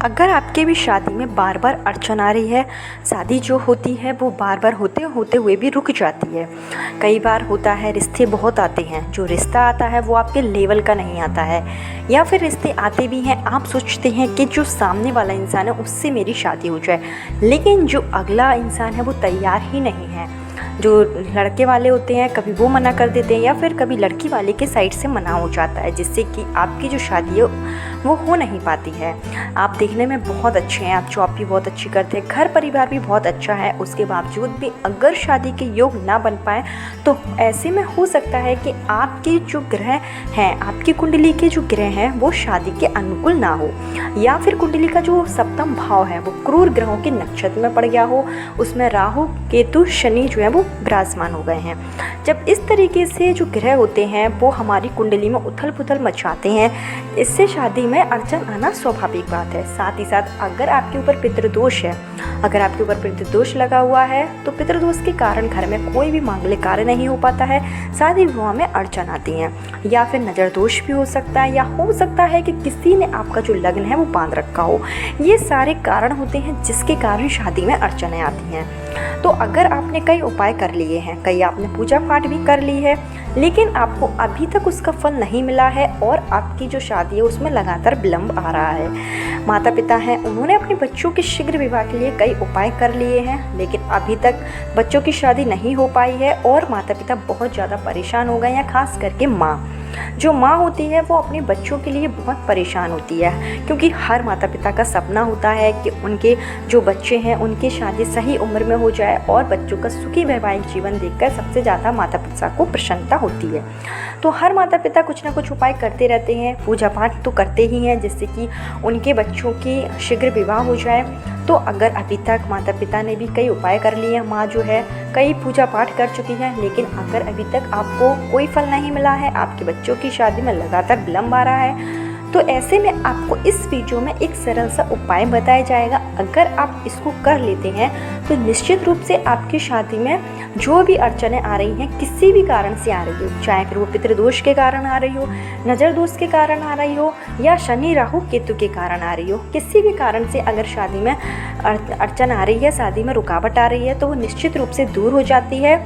अगर आपके भी शादी में बार बार अड़चन आ रही है, शादी जो होती है वो बार बार होते होते हुए भी रुक जाती है। कई बार होता है रिश्ते बहुत आते हैं, जो रिश्ता आता है वो आपके लेवल का नहीं आता है, या फिर रिश्ते आते भी हैं, आप सोचते हैं कि जो सामने वाला इंसान है उससे मेरी शादी हो जाए, लेकिन जो अगला इंसान है वो तैयार ही नहीं है। जो लड़के वाले होते हैं कभी वो मना कर देते हैं, या फिर कभी लड़की वाले के साइड से मना हो जाता है, जिससे कि आपकी जो शादी है वो हो नहीं पाती है। आप देखने में बहुत अच्छे हैं, आप जॉब भी बहुत अच्छी करते हैं, घर परिवार भी बहुत अच्छा है, उसके बावजूद भी अगर शादी के योग ना बन पाए तो ऐसे में हो सकता है कि आपके जो ग्रह हैं, आपकी कुंडली के जो ग्रह हैं वो शादी के अनुकूल ना हो, या फिर कुंडली का जो सप्तम भाव है वो क्रूर ग्रहों के नक्षत्र में पड़ गया हो, उसमें राहु केतु शनि जो है वो विराजमान हो गए हैं। जब इस तरीके से जो ग्रह होते हैं वो हमारी कुंडली में उथल पुथल मचाते हैं, इससे शादी में अड़चन आना स्वाभाविक बात है। साथ ही साथ अगर आपके ऊपर पितृदोष है, अगर आपके ऊपर पितृदोष लगा हुआ है तो पितृदोष के कारण घर में कोई भी मांगलिक कार्य नहीं हो पाता है, शादी विवाह में अड़चन आती हैं, या फिर नज़र दोष भी हो सकता है, या हो सकता है कि किसी ने आपका जो लग्न है वो बांध रखा हो। ये सारे कारण होते हैं जिसके कारण शादी में अड़चनें आती हैं। तो अगर आपने कई उपाय कर लिए हैं, कई आपने पूजा पाठ भी कर ली है, लेकिन आपको अभी तक उसका फल नहीं मिला है और आपकी जो शादी है उसमें लगातार विलंब आ रहा है, माता पिता हैं उन्होंने अपने बच्चों के शीघ्र विवाह के लिए कई उपाय कर लिए हैं, लेकिन अभी तक बच्चों की शादी नहीं हो पाई है और माता पिता बहुत ज़्यादा परेशान हो गए हैं। खास करके जो माँ होती है वो अपने बच्चों के लिए बहुत परेशान होती है, क्योंकि हर माता पिता का सपना होता है कि उनके जो बच्चे हैं उनकी शादी सही उम्र में हो जाए, और बच्चों का सुखी वैवाहिक जीवन देखकर सबसे ज़्यादा माता पिता को प्रसन्नता होती है। तो हर माता पिता कुछ ना कुछ उपाय करते रहते हैं, पूजा पाठ तो करते ही हैं जिससे कि उनके बच्चों की शीघ्र विवाह हो जाए। तो अगर अभी तक माता पिता ने भी कई उपाय कर लिए हैं, माँ जो है कई पूजा पाठ कर चुकी है, लेकिन अगर अभी तक आपको कोई फल नहीं मिला है, आपके बच्चों की शादी में लगातार विलंब आ रहा है, तो ऐसे में आपको इस वीडियो में एक सरल सा उपाय बताया जाएगा। अगर आप इसको कर लेते हैं तो निश्चित रूप से आपकी शादी में जो भी अड़चनें आ रही हैं, किसी भी कारण से आ रही हो, चाहे फिर वो पितृदोष के कारण आ रही हो, नज़र दोष के कारण आ रही हो, या शनि राहु केतु के कारण आ रही हो, किसी भी कारण से अगर शादी में अड़चन आ रही है, शादी में रुकावट आ रही है, तो वो निश्चित रूप से दूर हो जाती है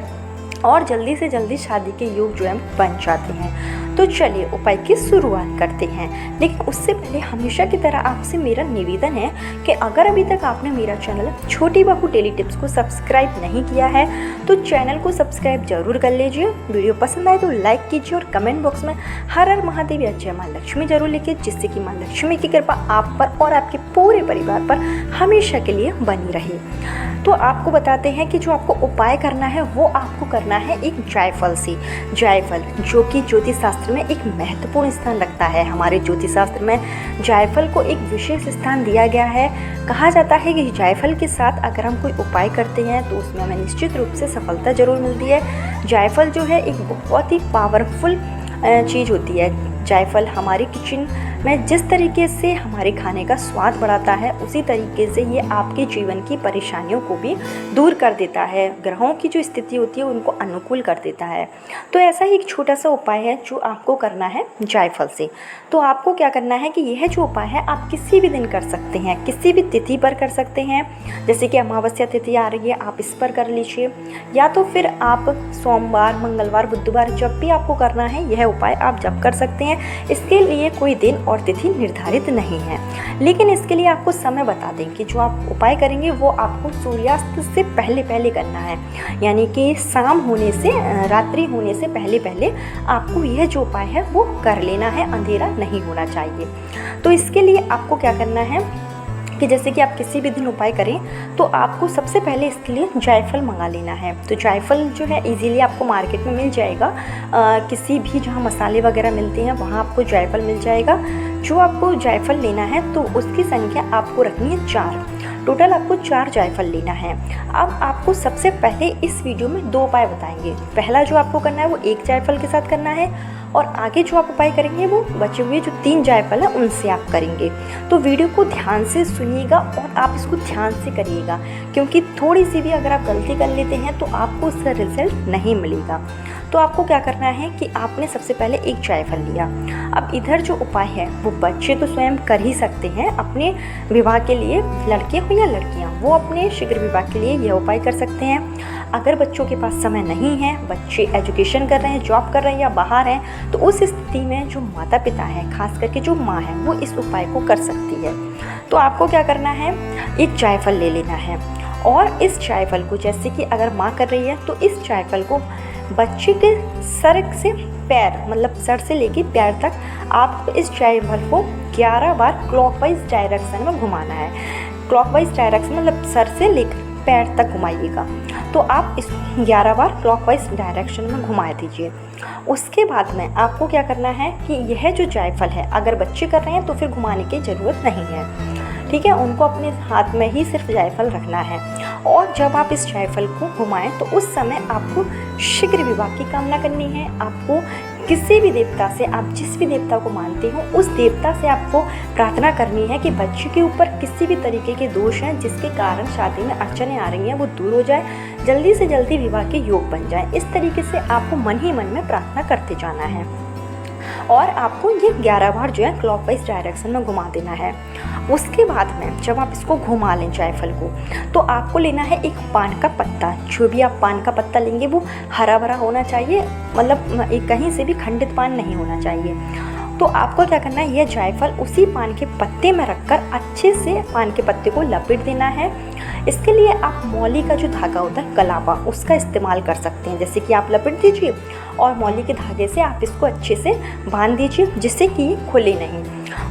और जल्दी से जल्दी शादी के योग जो है बन जाते हैं। तो चलिए उपाय की शुरुआत करते हैं, लेकिन उससे पहले हमेशा की तरह आपसे मेरा निवेदन है कि अगर अभी तक आपने मेरा चैनल छोटी बहू डेली टिप्स को सब्सक्राइब नहीं किया है तो चैनल को सब्सक्राइब जरूर कर लीजिए। वीडियो पसंद आए तो लाइक कीजिए और कमेंट बॉक्स में हर हर महादेव या जय माँ लक्ष्मी जरूर लिखिए, जिससे कि माँ लक्ष्मी की कृपा आप पर और आपके पूरे परिवार पर हमेशा के लिए बनी रहे। तो आपको बताते हैं कि जो आपको उपाय करना है वो आपको करना है एक जायफल से। जायफल जो कि ज्योतिष शास्त्र में एक महत्वपूर्ण स्थान रखता है। हमारे ज्योतिष शास्त्र में जायफल को एक विशेष स्थान दिया गया है। कहा जाता है कि जायफल के साथ अगर हम कोई उपाय करते हैं तो उसमें हमें निश्चित रूप से सफलता जरूर मिलती है। जायफल जो है एक बहुत ही पावरफुल चीज़ होती है। जायफल हमारे किचन में जिस तरीके से हमारे खाने का स्वाद बढ़ाता है, उसी तरीके से ये आपके जीवन की परेशानियों को भी दूर कर देता है, ग्रहों की जो स्थिति होती है उनको अनुकूल कर देता है। तो ऐसा ही एक छोटा सा उपाय है जो आपको करना है जायफल से। तो आपको क्या करना है कि यह जो उपाय है आप किसी भी दिन कर सकते हैं, किसी भी तिथि पर कर सकते हैं। जैसे कि अमावस्या तिथि आ रही है, आप इस पर कर लीजिए, या तो फिर आप सोमवार, मंगलवार, बुधवार जब भी आपको करना है यह उपाय आप जब कर सकते हैं। इसके लिए कोई दिन और तिथि निर्धारित नहीं है, लेकिन इसके लिए आपको समय बता दें कि जो आप उपाय करेंगे वो आपको सूर्यास्त से पहले पहले करना है, यानी कि शाम होने से, रात्रि होने से पहले पहले आपको यह जो उपाय है वो कर लेना है, अंधेरा नहीं होना चाहिए। तो इसके लिए आपको क्या करना है कि जैसे कि आप किसी भी दिन उपाय करें तो आपको सबसे पहले इसके लिए जायफल मंगा लेना है। तो जायफल जो है इजीली आपको मार्केट में मिल जाएगा, किसी भी जहाँ मसाले वगैरह मिलते हैं वहाँ आपको जायफल मिल जाएगा। जो आपको जायफल लेना है तो उसकी संख्या आपको रखनी है 4। टोटल आपको 4 जायफल लेना है। अब आपको सबसे पहले इस वीडियो में 2 उपाय बताएंगे। पहला जो आपको करना है वो 1 जायफल के साथ करना है, और आगे जो आप उपाय करेंगे वो बचे हुए जो 3 जायफल है उनसे आप करेंगे। तो वीडियो को ध्यान से सुनिएगा और आप इसको ध्यान से करिएगा, क्योंकि थोड़ी सी भी अगर आप गलती कर लेते हैं तो आपको उसका रिजल्ट नहीं मिलेगा। तो तो आपको क्या करना है कि आपने सबसे पहले एक जायफल लिया। अब इधर जो उपाय है वो बच्चे तो स्वयं कर ही सकते हैं अपने विवाह के लिए, लड़के हो या लड़कियां, वो अपने शीघ्र विवाह के लिए यह उपाय कर सकते हैं। अगर बच्चों के पास समय नहीं है, बच्चे एजुकेशन कर रहे हैं, जॉब कर रहे हैं या बाहर हैं, तो उस स्थिति में जो माता पिता है, खास करके जो माँ है, वो इस उपाय को कर सकती है। तो आपको क्या करना है, एक जायफल ले लेना है और इस जायफल को, जैसे कि अगर माँ कर रही है तो इस जायफल को बच्चे के सर से पैर, मतलब सर से लेके पैर तक आपको इस जायफल को 11 बार क्लॉकवाइज डायरेक्शन में घुमाना है। क्लॉकवाइज डायरेक्शन मतलब सर से लेकर पैर तक घुमाइएगा। तो आप इस 11 बार क्लॉकवाइज डायरेक्शन में घुमा दीजिए। उसके बाद में आपको क्या करना है कि यह जो जायफल है, अगर बच्चे कर रहे हैं तो फिर घुमाने की ज़रूरत नहीं है, ठीक है, उनको अपने हाथ में ही सिर्फ जायफल रखना है। और जब आप इस जायफल को घुमाएं तो उस समय आपको शीघ्र विवाह की कामना करनी है। आपको किसी भी देवता से, आप जिस भी देवता को मानते हो, उस देवता से आपको प्रार्थना करनी है कि बच्चे के ऊपर किसी भी तरीके के दोष हैं जिसके कारण शादी में अड़चनें आ रही हैं वो दूर हो जाए, जल्दी से जल्दी विवाह के योग बन जाए। इस तरीके से आपको मन ही मन में प्रार्थना करते जाना है और आपको ये 11 बार जो है क्लॉकवाइज डायरेक्शन में घुमा देना है। उसके बाद में जब आप इसको घुमा लें जायफल को, तो आपको लेना है एक पान का पत्ता। जो भी आप पान का पत्ता लेंगे वो हरा भरा होना चाहिए, मतलब एक कहीं से भी खंडित पान नहीं होना चाहिए। तो आपको क्या करना है, यह जायफल उसी पान के पत्ते में रखकर अच्छे से पान के पत्ते को लपेट देना है। इसके लिए आप मौली का जो धागा होता है कलावा, उसका इस्तेमाल कर सकते हैं। जैसे कि आप लपेट दीजिए और मौली के धागे से आप इसको अच्छे से बांध दीजिए जिससे कि ये खुले नहीं।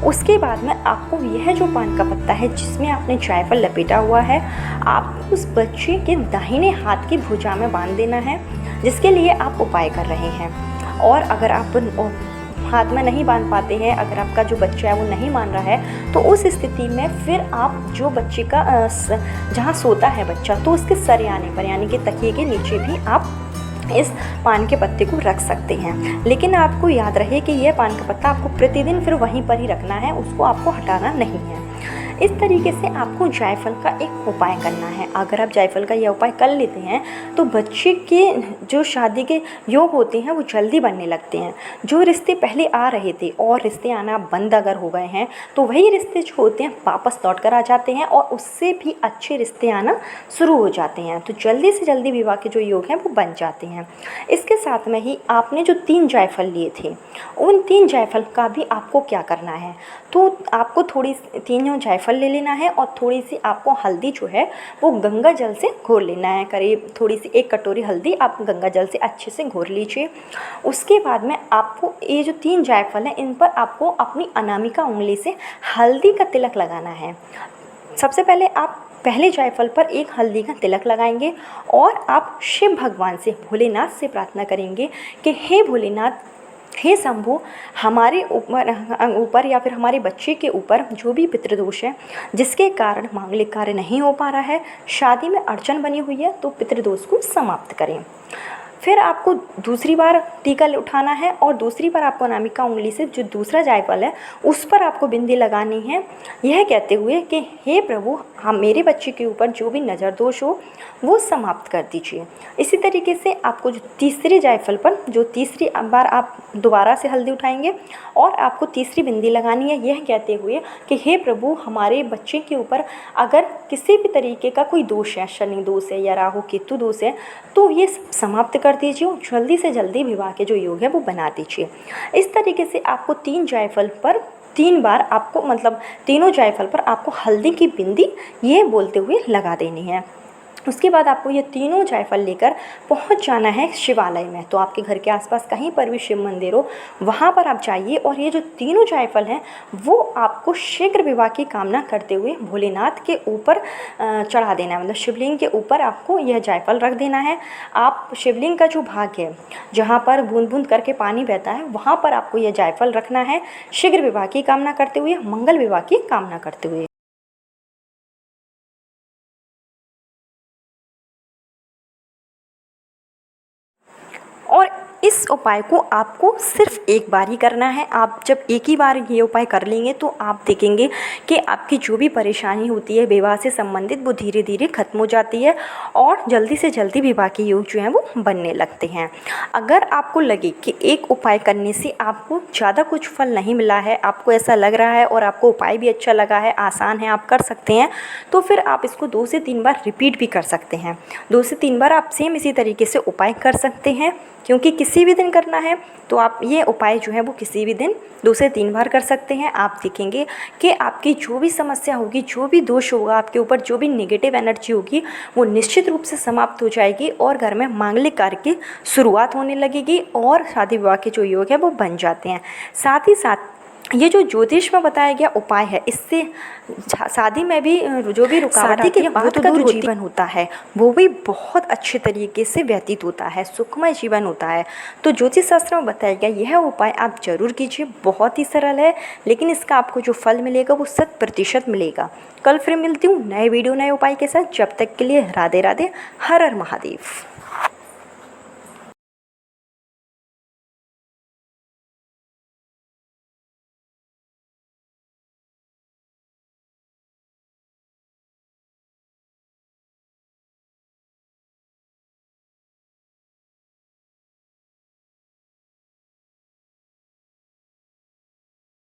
उसके बाद में आपको यह जो पान का पत्ता है जिसमें आपने जायफल लपेटा हुआ है, आपको उस बच्चे के दाहिने हाथ की भुजा में बांध देना है, जिसके लिए आप उपाय कर रहे हैं। और अगर आप हाथ में नहीं बांध पाते हैं, अगर आपका जो बच्चा है वो नहीं मान रहा है, तो उस स्थिति में फिर आप जो बच्चे का जहाँ सोता है बच्चा, तो उसके सरियाने पर यानी कि तकिए के नीचे भी आप इस पान के पत्ते को रख सकते हैं। लेकिन आपको याद रहे कि यह पान का पत्ता आपको प्रतिदिन फिर वहीं पर ही रखना है, उसको आपको हटाना नहीं है। इस तरीके से आपको जायफल का एक उपाय करना है। अगर आप जायफल का यह उपाय कर लेते हैं तो बच्चे के जो शादी के योग होते हैं वो जल्दी बनने लगते हैं। जो रिश्ते पहले आ रहे थे और रिश्ते आना बंद अगर हो गए हैं, तो वही रिश्ते जो होते हैं वापस लौट कर आ जाते हैं और उससे भी अच्छे रिश्ते आना शुरू हो जाते हैं। तो जल्दी से जल्दी विवाह के जो योग हैं वो बन जाते हैं। इसके साथ में ही आपने जो 3 जायफल लिए थे, उन 3 जायफल का भी आपको क्या करना है, तो आपको थोड़ी 3 जायफल ले लेना है और थोड़ी सी आपको हल्दी जो है वो गंगा जल से घोल लेना है। करीब थोड़ी सी 1 कटोरी हल्दी आप गंगा जल से अच्छे से घोल लीजिए। उसके बाद में आपको ये जो 3 जायफल हैं इन पर आपको अपनी अनामिका उंगली से हल्दी का तिलक लगाना है। सबसे पहले आप पहले जायफल पर एक हल्दी का तिलक लगाएंगे और आप शिव भगवान से, भोलेनाथ से प्रार्थना करेंगे कि हे भोलेनाथ, हे शंभु, हमारे ऊपर या फिर हमारे बच्चे के ऊपर जो भी पितृदोष है जिसके कारण मांगलिक कार्य नहीं हो पा रहा है, शादी में अड़चन बनी हुई है, तो पितृदोष को समाप्त करें। फिर आपको दूसरी बार टीका उठाना है और दूसरी बार आपको अनामिका उंगली से जो दूसरा जायफल है उस पर आपको बिंदी लगानी है, यह कहते हुए कि हे प्रभु, हम मेरे बच्चे के ऊपर जो भी नज़र दोष हो वो समाप्त कर दीजिए। इसी तरीके से आपको जो तीसरे जायफल पर जो तीसरी बार आप दोबारा से हल्दी उठाएंगे और आपको तीसरी बिंदी लगानी है, यह कहते हुए कि हे प्रभु, हमारे बच्चे के ऊपर अगर किसी भी तरीके का कोई दोष है, शनि दोष है या राहु केतु दोष है, तो ये समाप्त कर दीजिए। जल्दी से जल्दी विवाह के जो योग है वो बना दीजिए। इस तरीके से आपको 3 जायफल पर 3 बार आपको, मतलब तीनों जायफल पर आपको हल्दी की बिंदी ये बोलते हुए लगा देनी है। उसके बाद आपको ये तीनों जायफल लेकर पहुंच जाना है शिवालय में। तो आपके घर के आसपास कहीं पर भी शिव मंदिर हो, वहाँ पर आप जाइए और ये जो तीनों जायफल हैं वो आपको शीघ्र विवाह की कामना करते हुए भोलेनाथ के ऊपर चढ़ा देना है। मतलब शिवलिंग के ऊपर आपको यह जायफल रख देना है। आप शिवलिंग का जो भाग है जहाँ पर बूंद बूंद करके पानी बहता है, वहाँ पर आपको यह जायफल रखना है, शीघ्र विवाह की कामना करते हुए, मंगल विवाह की कामना करते हुए। और इस इस उपाय को आपको सिर्फ एक बार ही करना है। आप जब एक ही बार ये उपाय कर लेंगे तो आप देखेंगे कि आपकी जो भी परेशानी होती है विवाह से संबंधित वो धीरे धीरे ख़त्म हो जाती है और जल्दी से जल्दी विवाह के योग जो हैं वो बनने लगते हैं। अगर आपको लगे कि एक उपाय करने से आपको ज़्यादा कुछ फल नहीं मिला है, आपको ऐसा लग रहा है और आपको उपाय भी अच्छा लगा है, आसान है, आप कर सकते हैं, तो फिर आप इसको 2 से 3 बार रिपीट भी कर सकते हैं। 2 से 3 बार आप सेम इसी तरीके से उपाय कर सकते हैं, क्योंकि किसी भी दिन करना है तो आप ये उपाय जो है वो किसी भी दिन 2 से 3 बार कर सकते हैं। आप देखेंगे कि आपकी जो भी समस्या होगी, जो भी दोष होगा आपके ऊपर, जो भी नेगेटिव एनर्जी होगी वो निश्चित रूप से समाप्त हो जाएगी और घर में मांगलिक कार्य की शुरुआत होने लगेगी और शादी विवाह के जो योग है वो बन जाते हैं। साथ ही साथ ये जो ज्योतिष में बताया गया उपाय है, इससे शादी में भी जो भी रुकावट आती है वो तो दूर जीवन होता है वो भी बहुत अच्छे तरीके से व्यतीत होता है, सुखमय जीवन होता है। तो ज्योतिष शास्त्र में बताया गया यह उपाय आप जरूर कीजिए। बहुत ही सरल है, लेकिन इसका आपको जो फल मिलेगा वो 100% मिलेगा। कल फिर मिलती हूँ नए वीडियो नए उपाय के साथ। जब तक के लिए राधे राधे, हर हर महादेव।